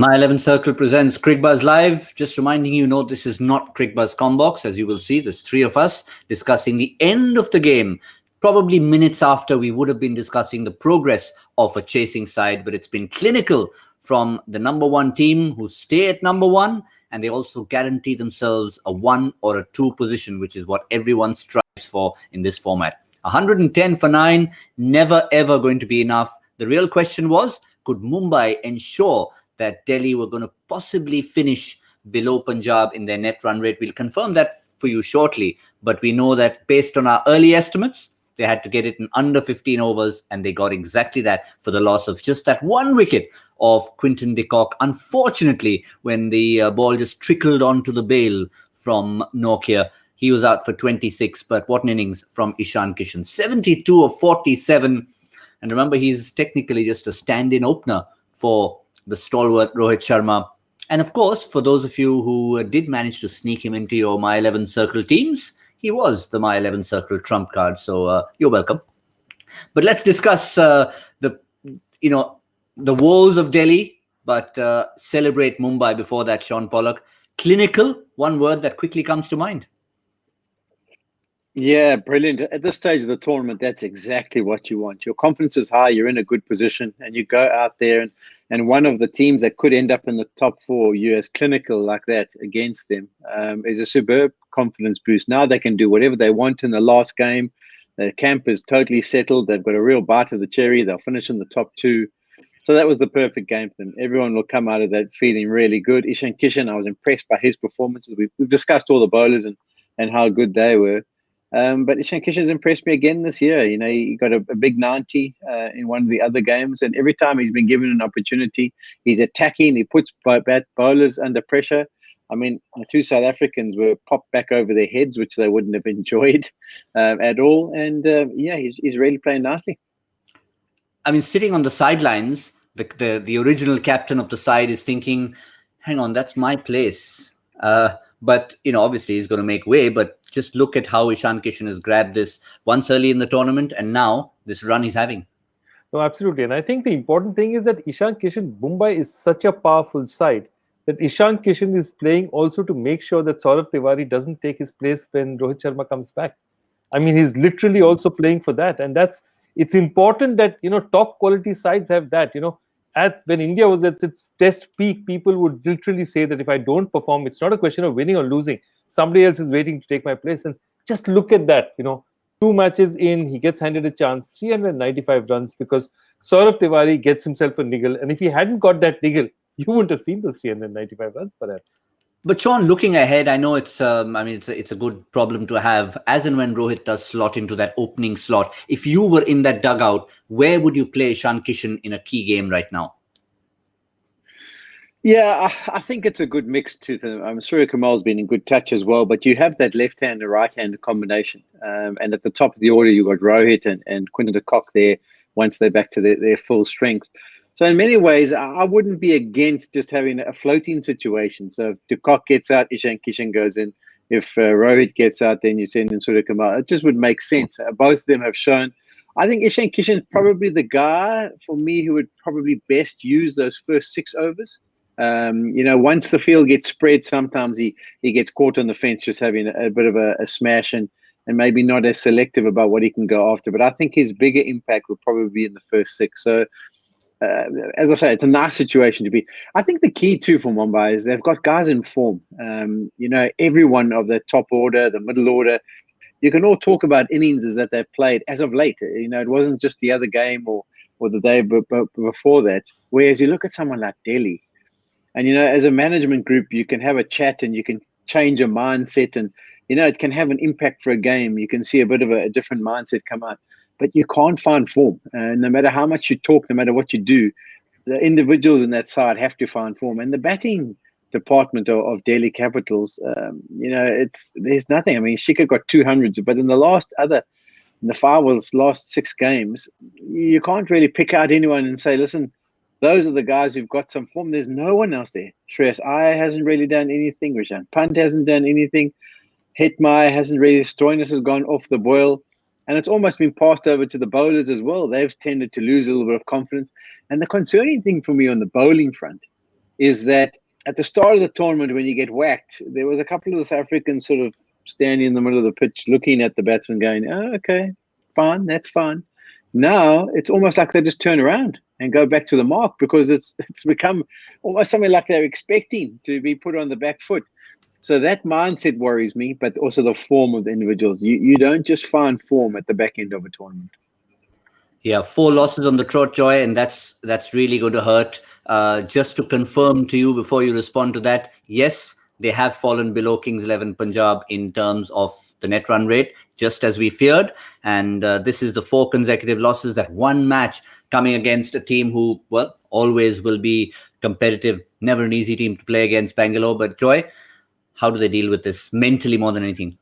My 11 Circle presents Cricbuzz Live. Just reminding you, no, this is not Cricbuzz Combox. As you will see, there's three of us discussing the end of the game. Probably minutes after we would have been discussing the progress of a chasing side, but it's been clinical from the number one team who stay at number one, and they also guarantee themselves a 1 or a 2 position, which is what everyone strives for in this format. 110 for 9, never ever going to be enough. The real question was, could Mumbai ensure that Delhi were going to possibly finish below Punjab in their net run rate? We'll confirm that for you shortly. But we know that based on our early estimates, they had to get it in under 15 overs, and they got exactly that for the loss of just that one wicket of Quinton de Kock. Unfortunately, when the ball just trickled onto the bail from Nokia, he was out for 26. But what an innings from Ishan Kishan. 72 of 47. And remember, he's technically just a stand-in opener for the stalwart Rohit Sharma. And of course, for those of you who did manage to sneak him into your My 11 Circle teams, he was the My 11 Circle trump card. So you're welcome. But let's discuss the woes of Delhi, but celebrate Mumbai before that, Shaun Pollock. Clinical, one word that quickly comes to mind. Yeah, brilliant. At this stage of the tournament, that's exactly what you want. Your confidence is high, you're in a good position, and you go out there and one of the teams that could end up in the top 4, you're as clinical like that against them, is a superb confidence boost. Now they can do whatever they want in the last game. The camp is totally settled. They've got a real bite of the cherry. They'll finish in the top 2. So that was the perfect game for them. Everyone will come out of that feeling really good. Ishan Kishan, I was impressed by his performances. We've discussed all the bowlers and how good they were. But Ishan Kishan's impressed me again this year. You know, he got a big 90 in one of the other games, and every time he's been given an opportunity, he's attacking. He puts bowlers under pressure. I mean, the 2 South Africans were popped back over their heads, which they wouldn't have enjoyed at all. And he's really playing nicely. I mean, sitting on the sidelines, the original captain of the side is thinking, hang on, that's my place. But, obviously he's going to make way. But just look at how Ishan Kishan has grabbed this once early in the tournament, and now this run he's having. No, absolutely. And I think the important thing is that Ishan Kishan, Mumbai is such a powerful side that Ishan Kishan is playing also to make sure that Saurav Tiwari doesn't take his place when Rohit Sharma comes back. I mean, he's literally also playing for that. And it's important that, top quality sides have that, when India was at its test peak, people would literally say that if I don't perform, it's not a question of winning or losing. Somebody else is waiting to take my place. And just look at that, 2 matches in, he gets handed a chance, 395 runs, because Saurav Tiwari gets himself a niggle. And if he hadn't got that niggle, you wouldn't have seen those 395 runs, perhaps. But Shaun, looking ahead, I know it's a good problem to have. As and when Rohit does slot into that opening slot, if you were in that dugout, where would you play Ishan Kishan in a key game right now? Yeah, I think it's a good mix too. Surya Kamal's been in good touch as well, but you have that left-hand and right-hand combination. And at the top of the order, you've got Rohit and Quinton de Kock there once they're back to their full strength. So in many ways, I wouldn't be against just having a floating situation. So if de Kock gets out, Ishan Kishan goes in. If Rohit gets out, then you send in Surya Kamal. It just would make sense. Both of them have shown. I think Ishan Kishan is probably the guy for me who would probably best use those first 6 overs. Once the field gets spread, sometimes he gets caught on the fence just having a bit of a smash and maybe not as selective about what he can go after. But I think his bigger impact would probably be in the first 6. So, as I say, it's a nice situation to be. I think the key too for Mumbai is they've got guys in form. Everyone of the top order, the middle order, you can all talk about innings that they've played as of late. It wasn't just the other game or the day before that. Whereas you look at someone like Delhi, and, as a management group, you can have a chat and you can change a mindset and, it can have an impact for a game. You can see a bit of a different mindset come out, but you can't find form. No matter how much you talk, no matter what you do, the individuals in that side have to find form. And the batting department of Delhi Capitals, there's nothing. I mean, Shikha got 200s, but in the last 6 games, you can't really pick out anyone and say, listen, those are the guys who've got some form. There's no one else there. Shreyas Iyer hasn't really done anything. Rishabh Pant hasn't done anything. Hetmeyer hasn't really. Stoinis has gone off the boil. And it's almost been passed over to the bowlers as well. They've tended to lose a little bit of confidence. And the concerning thing for me on the bowling front is that at the start of the tournament, when you get whacked, there was a couple of the South Africans sort of standing in the middle of the pitch, looking at the batsman, going, "Oh, okay, fine, that's fine." Now it's almost like they just turn around and go back to the mark, because it's become almost something like they're expecting to be put on the back foot. So that mindset worries me, but also the form of the individuals. You don't just find form at the back end of a tournament. Yeah, 4 losses on the trot, Joy, and that's really going to hurt. Just to confirm to you before you respond to that, yes, they have fallen below Kings 11 Punjab in terms of the net run rate, just as we feared. And this is the 4 consecutive losses, that one match coming against a team who, well, always will be competitive, never an easy team to play against, Bangalore. But Joy, how do they deal with this mentally more than anything?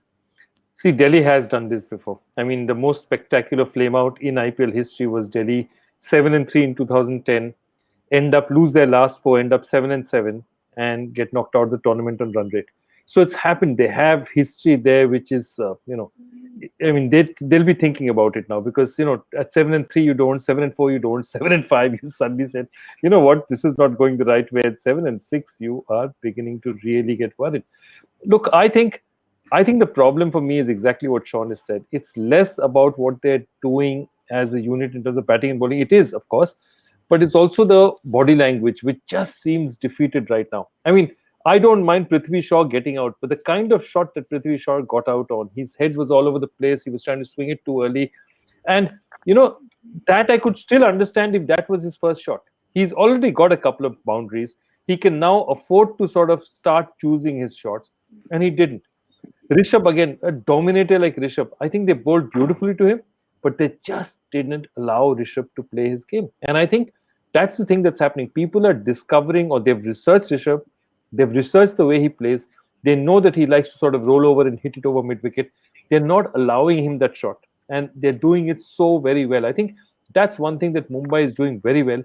See, Delhi has done this before. I mean, the most spectacular flame out in IPL history was Delhi 7-3 in 2010, lose their last 4, end up 7-7, and get knocked out of the tournament on run rate. So it's happened. They have history there, which is, I mean, they'll be thinking about it now, because, at 7-3 you don't, 7-4 you don't, 7-5 you suddenly said, you know what, this is not going the right way. At 7-6 you are beginning to really get worried. Look, I think the problem for me is exactly what Shaun has said. It's less about what they're doing as a unit in terms of batting and bowling. It is, of course, but it's also the body language, which just seems defeated right now. I mean, I don't mind Prithvi Shaw getting out, but the kind of shot that Prithvi Shaw got out on, his head was all over the place. He was trying to swing it too early. And, that I could still understand if that was his first shot. He's already got a couple of boundaries. He can now afford to sort of start choosing his shots, and he didn't. Rishabh, again, a dominator like Rishabh, I think they bowled beautifully to him, but they just didn't allow Rishabh to play his game. And I think that's the thing that's happening. People are discovering, or they've researched Rishabh, they've researched the way he plays. They know that he likes to sort of roll over and hit it over mid wicket. They're not allowing him that shot, and they're doing it so very well. I think that's one thing that Mumbai is doing very well.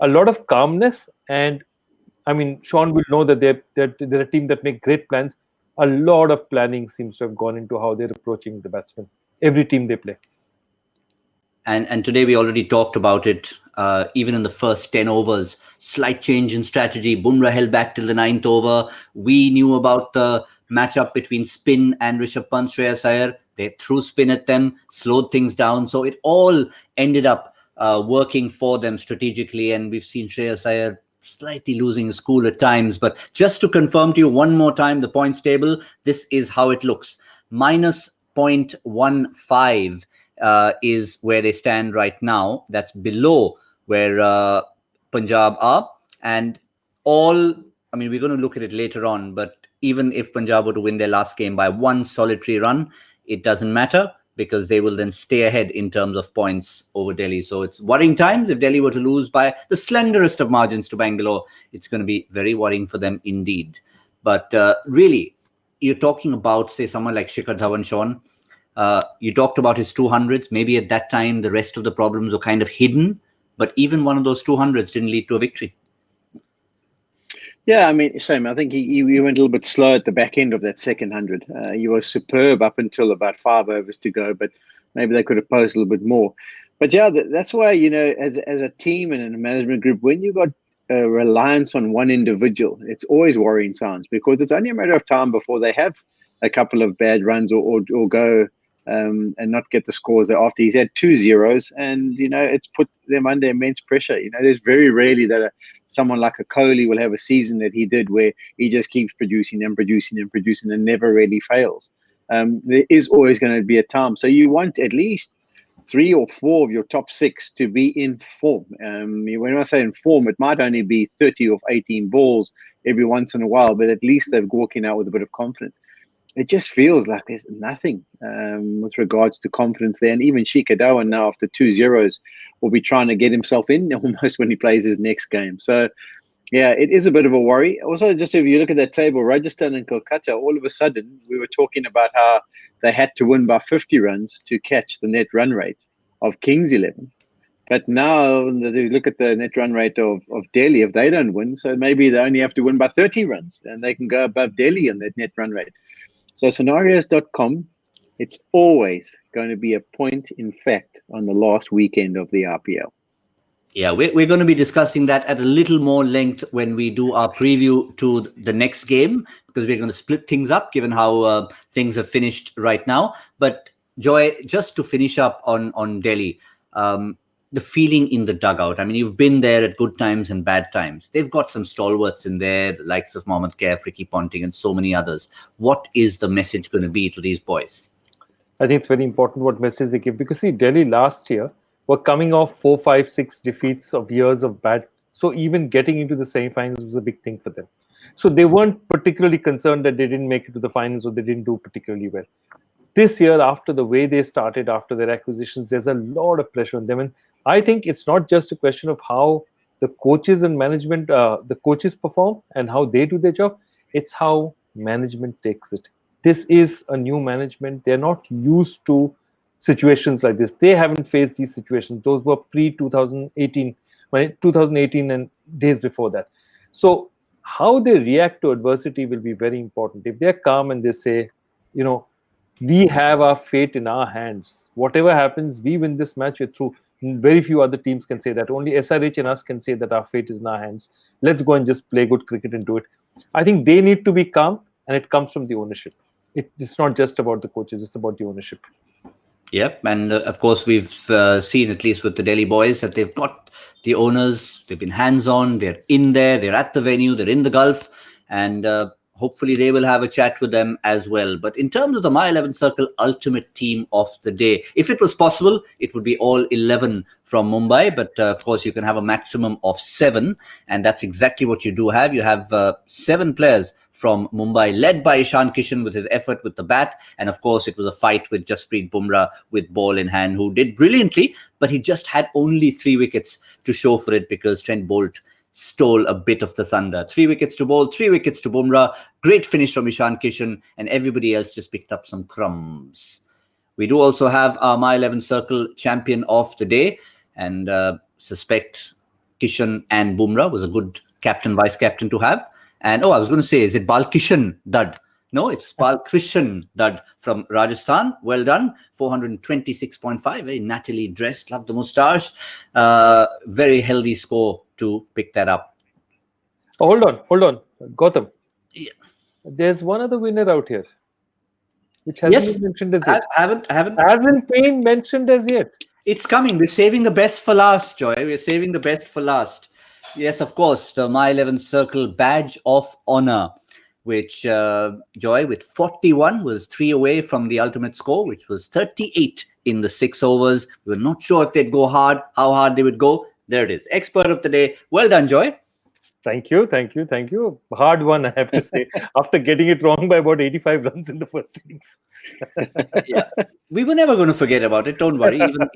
A lot of calmness, and I mean, Shaun will know that they're a team that make great plans. A lot of planning seems to have gone into how they're approaching the batsmen. Every team they play. And today we already talked about it. Even in the first 10 overs, slight change in strategy. Bumrah held back till the 9th over. We knew about the matchup between spin and Rishabh Pant, Shreyas Iyer. They threw spin at them, slowed things down. So it all ended up working for them strategically. And we've seen Shreyas Iyer slightly losing his cool at times. But just to confirm to you one more time, the points table, this is how it looks. Minus 0.15 is where they stand right now. That's below where Punjab are. And we're going to look at it later on, but even if Punjab were to win their last game by 1 solitary run, it doesn't matter, because they will then stay ahead in terms of points over Delhi. So it's worrying times. If Delhi were to lose by the slenderest of margins to Bangalore, it's going to be very worrying for them indeed. But really, you're talking about, say, someone like Shikhar Dhawan, Shaun. You talked about his 200s. Maybe at that time, the rest of the problems were kind of hidden, but even one of those 200s didn't lead to a victory. Yeah, I mean, same. I think he went a little bit slow at the back end of that second 100. He was superb up until about 5 overs to go, but maybe they could have posed a little bit more. But yeah, that's why, as a team and in a management group, when you got a reliance on one individual, it's always worrying signs, because it's only a matter of time before they have a couple of bad runs or go and not get the scores thereafter. He's had 2 zeros, and it's put them under immense pressure. There's very rarely that someone like a Kohli will have a season that he did where he just keeps producing and producing and producing and never really fails. There is always going to be a time. So you want at least 3 or 4 of your top 6 to be in form. When I say in form, it might only be 30 or 18 balls every once in a while, but at least they're walking out with a bit of confidence. It just feels like there's nothing with regards to confidence there. And even Shikhar Dhawan now, after 2 zeros, will be trying to get himself in almost when he plays his next game. So, yeah, it is a bit of a worry. Also, just if you look at that table, Rajasthan and Kolkata, all of a sudden, we were talking about how they had to win by 50 runs to catch the net run rate of Kings 11. But now they look at the net run rate of Delhi, if they don't win, so maybe they only have to win by 30 runs and they can go above Delhi on that net run rate. So scenarios.com, it's always going to be a point in fact on the last weekend of the RPL. Yeah, we're going to be discussing that at a little more length when we do our preview to the next game, because we're going to split things up given how things are finished right now. But Joy, just to finish up on Delhi, the feeling in the dugout. I mean, you've been there at good times and bad times. They've got some stalwarts in there, the likes of Mohammad Kaif, Ricky Ponting, and so many others. What is the message going to be to these boys? I think it's very important what message they give, because see, Delhi last year were coming off 4, 5, 6 defeats of years of bad. So even getting into the semi-finals was a big thing for them. So they weren't particularly concerned that they didn't make it to the finals or they didn't do particularly well. This year, after the way they started, after their acquisitions, there's a lot of pressure on them. And I think it's not just a question of how the coaches and management, the coaches perform and how they do their job. It's how management takes it. This is a new management. They're not used to situations like this. They haven't faced these situations. Those were pre-2018, 2018 and days before that. So how they react to adversity will be very important. If they're calm and they say, we have our fate in our hands. Whatever happens, we win this match, we're through. Very few other teams can say that. Only SRH and us can say that our fate is in our hands. Let's go and just play good cricket and do it. I think they need to be calm, and it comes from the ownership. It's not just about the coaches, it's about the ownership. Yep, and of course we've seen, at least with the Delhi boys, that they've got the owners, they've been hands-on, they're in there, they're at the venue, they're in the Gulf, and hopefully they will have a chat with them as well. But in terms of the My 11 Circle ultimate team of the day, if it was possible, it would be all 11 from Mumbai. But of course, you can have a maximum of 7. And that's exactly what you do have. You have 7 players from Mumbai, led by Ishan Kishan with his effort with the bat. And of course, it was a fight with Jasprit Bumrah with ball in hand, who did brilliantly. But he just had only 3 wickets to show for it, because Trent Bolt stole a bit of the thunder. 3 wickets to Bolt, 3 wickets to Bumrah. Great finish from Ishan Kishan, and everybody else just picked up some crumbs. We do also have our My 11 Circle champion of the day, and suspect Kishan and Bumrah was a good captain, vice captain to have. And I was going to say, is it Balkishan Dud? No, it's Balkrishan Dud from Rajasthan. Well done. 426.5. Very nattily dressed. Love the moustache. Very healthy score to pick that up. Oh, hold on. Gautam. Yeah. There's one other winner out here, which hasn't been mentioned as yet. Hasn't been mentioned as yet. It's coming. We're saving the best for last, Joy. We're saving the best for last. Yes, of course. The My 11 Circle Badge of Honor, which Joy, with 41, was 3 away from the ultimate score, which was 38 in the 6 overs. We were not sure if they'd go hard, how hard they would go. There it is. Expert of the day. Well done, Joy. Thank you. Hard one, I have to say, after getting it wrong by about 85 runs in the first innings. Yeah, we were never going to forget about it. Don't worry. Even,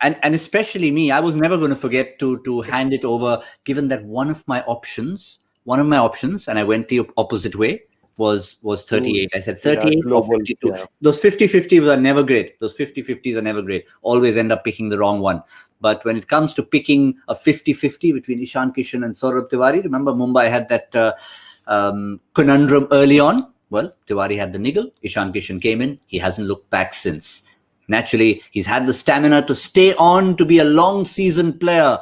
and especially me, I was never going to forget to hand it over, given that one of my options, and I went the opposite way, was 38. I said 38 or 52. Yeah. Those 50-50s are never great. Those 50-50s are never great. Always end up picking the wrong one. But when it comes to picking a 50-50 between Ishan Kishan and Saurabh Tiwari, remember Mumbai had that conundrum early on. Well, Tiwari had the niggle. Ishan Kishan came in. He hasn't looked back since. Naturally, he's had the stamina to stay on, to be a long season player.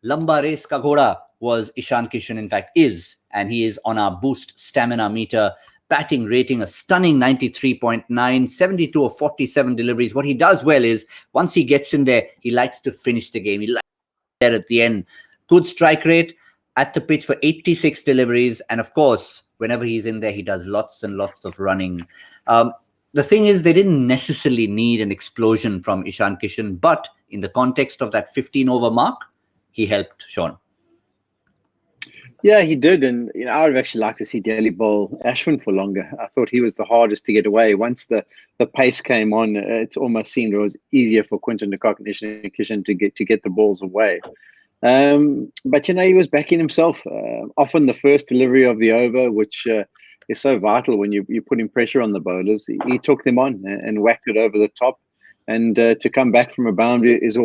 Lamba race ka ghoda was Ishan Kishan, in fact, is. And he is on our boost stamina meter. Batting rating a stunning 93.9, 72 of 47 deliveries. What he does well is, once he gets in there, he likes to finish the game. He likes to there at the end. Good strike rate at the pitch for 86 deliveries. And of course, whenever he's in there, he does lots and lots of running. The thing is, they didn't necessarily need an explosion from Ishan Kishan, but in the context of that 15-over mark, he helped Shaun. Yeah, he did. And I would have actually liked to see Delhi bowl Ashwin for longer. I thought he was the hardest to get away. Once the pace came on, it almost seemed it was easier for Quinton de Kock and Ishan Kishan to get the balls away. But he was backing himself. Often the first delivery of the over, which is so vital when you're putting pressure on the bowlers, he took them on and whacked it over the top. And to come back from a boundary is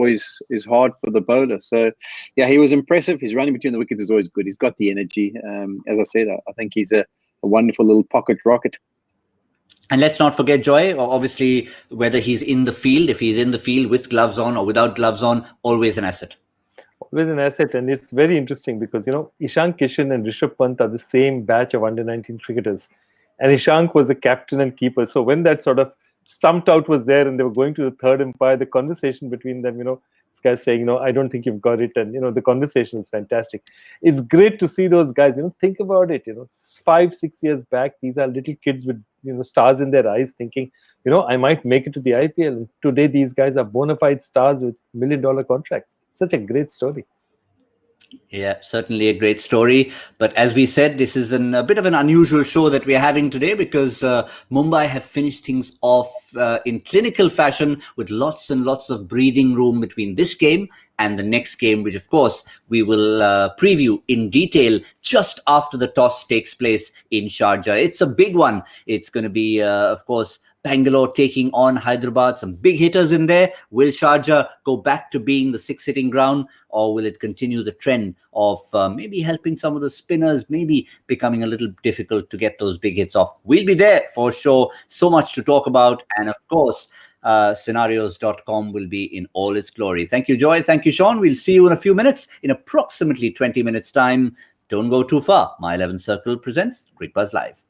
hard for the bowler. So, yeah, he was impressive. His running between the wickets is always good. He's got the energy. As I said, I think he's a wonderful little pocket rocket. And let's not forget, Joy, obviously, whether he's in the field, if he's in the field with gloves on or without gloves on, always an asset. always an asset, and it's very interesting because Ishan Kishan and Rishabh Pant are the same batch of under-19 cricketers, and Ishank was the captain and keeper. So when that sort of stumped out was there, and they were going to the third umpire, the conversation between them, this guy's saying, I don't think you've got it, and the conversation is fantastic. It's great to see those guys. Think about it. 5-6 years back, these are little kids with stars in their eyes, thinking, I might make it to the IPL. And today, these guys are bona fide stars with $1 million contracts. Such a great story. Yeah, certainly a great story. But as we said, this is a bit of an unusual show that we're having today because Mumbai have finished things off in clinical fashion with lots and lots of breathing room between this game and the next game, which of course we will preview in detail just after the toss takes place in Sharjah. It's a big one. It's going to be, of course, Bangalore taking on Hyderabad, some big hitters in there. Will Sharjah go back to being the six hitting ground, or will it continue the trend of maybe helping some of the spinners, maybe becoming a little difficult to get those big hits off? We'll be there for sure. So much to talk about. And of course, scenarios.com will be in all its glory. Thank you, Joy. Thank you, Shaun. We'll see you in a few minutes, in approximately 20 minutes time. Don't go too far. My 11 Circle presents Cricbuzz Live.